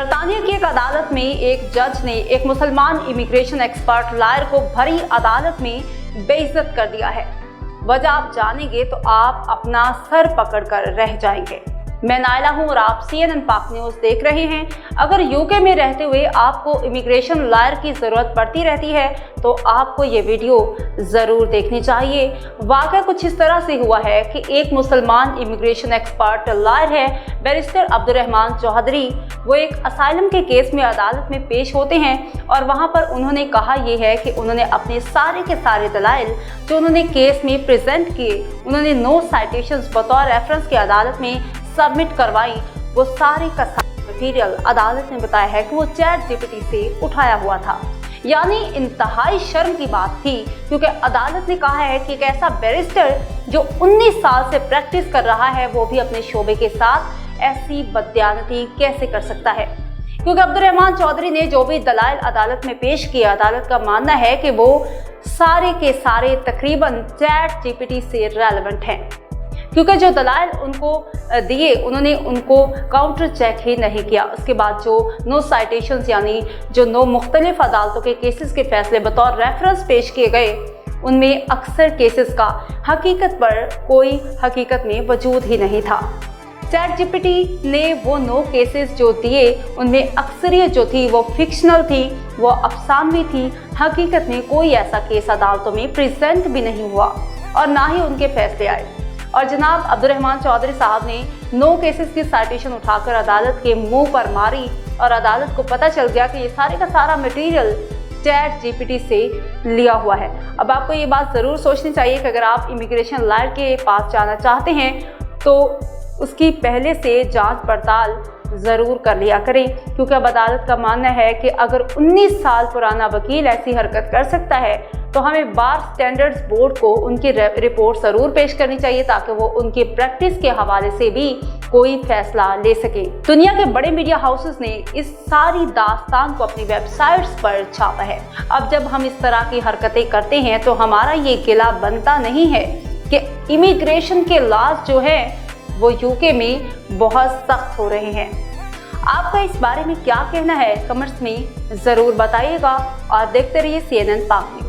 बर्तानिया की एक अदालत में एक जज ने एक मुसलमान इमिग्रेशन एक्सपर्ट लॉयर को भरी अदालत में बेइज्जत कर दिया है। वजह आप जानेंगे तो आप अपना सर पकड़कर रह जाएंगे। मैं नायला हूं और आप CNN पाक न्यूज देख रहे हैं। अगर यूके में रहते हुए आपको इमिग्रेशन लॉयर की जरूरत पड़ती रहती है तो आपको ये वीडियो जरूर देखनी चाहिए। वाकया कुछ इस तरह से हुआ है कि एक मुसलमान इमिग्रेशन एक्सपर्ट लॉयर है, बैरिस्टर अब्दुर्रहमान चौधरी। वो एक असाइलम के केस में अदालत में पेश होते हैं और वहां पर उन्होंने कहा यह है कि उन्होंने अपने सारे के सारे दलाइल जो उन्होंने केस में प्रेजेंट किए, उन्होंने नो साइटेशंस बतौर रेफरेंस की अदालत में सबमिट करवाई। वो सारे का सारा मटीरियल अदालत ने बताया है कि वो ChatGPT से उठाया हुआ था। यानी इंतहाई शर्म की बात थी, क्योंकि अदालत ने कहा है कि एक ऐसा बैरिस्टर जो 19 साल से प्रैक्टिस कर रहा है वो भी अपने शोबे के साथ ऐसी बददियानती कैसे कर सकता है। क्योंकि अब्दुर्रहमान चौधरी ने जो भी दलाइल अदालत में पेश किए, अदालत का मानना है कि वो सारे के सारे तकरीबन ChatGPT से रेलेवेंट हैं, क्योंकि जो दलाइल उनको दिए उन्होंने उनको काउंटर चेक ही नहीं किया। उसके बाद जो नो साइटेशंस यानी जो 9 मुख्तलिफ अदालतों के केसेस के फैसले बतौर रेफरेंस पेश किए गए, उनमें अक्सर केसेस का हकीकत पर कोई हकीकत में वजूद ही नहीं था। ChatGPT ने वो 9 केसेस जो दिए उनमें अक्सरियत जो थी वो फिक्शनल थी, वो अफसानवी थी। हकीकत में कोई ऐसा केस अदालतों में प्रेजेंट भी नहीं हुआ और ना ही उनके फैसले आए। और जनाब अब्दुर्रहमान चौधरी साहब ने 9 केसेस की साइटेशन उठाकर अदालत के मुंह पर मारी और अदालत को पता चल गया कि ये सारे का सारा मटेरियल ChatGPT से लिया हुआ है। अब आपको ये बात ज़रूर सोचनी चाहिए कि अगर आप इमिग्रेशन लॉयर के पास जाना चाहते हैं तो उसकी पहले से जांच पड़ताल ज़रूर कर लिया करें, क्योंकि अब अदालत का मानना है कि अगर 19 साल पुराना वकील ऐसी हरकत कर सकता है तो हमें बार स्टैंडर्ड्स बोर्ड को उनकी रिपोर्ट ज़रूर पेश करनी चाहिए ताकि वो उनकी प्रैक्टिस के हवाले से भी कोई फैसला ले सके। दुनिया के बड़े मीडिया हाउसेस ने इस सारी दास्तान को अपनी वेबसाइट्स पर छापा है। अब जब हम इस तरह की हरकतें करते हैं तो हमारा ये गिला बनता नहीं है कि इमिग्रेशन के लॉज जो है वो यूके में बहुत सख्त हो रहे हैं। आपका इस बारे में क्या कहना है, कमेंट्स में ज़रूर बताइएगा और देखते रहिए CNN पाक न्यूज।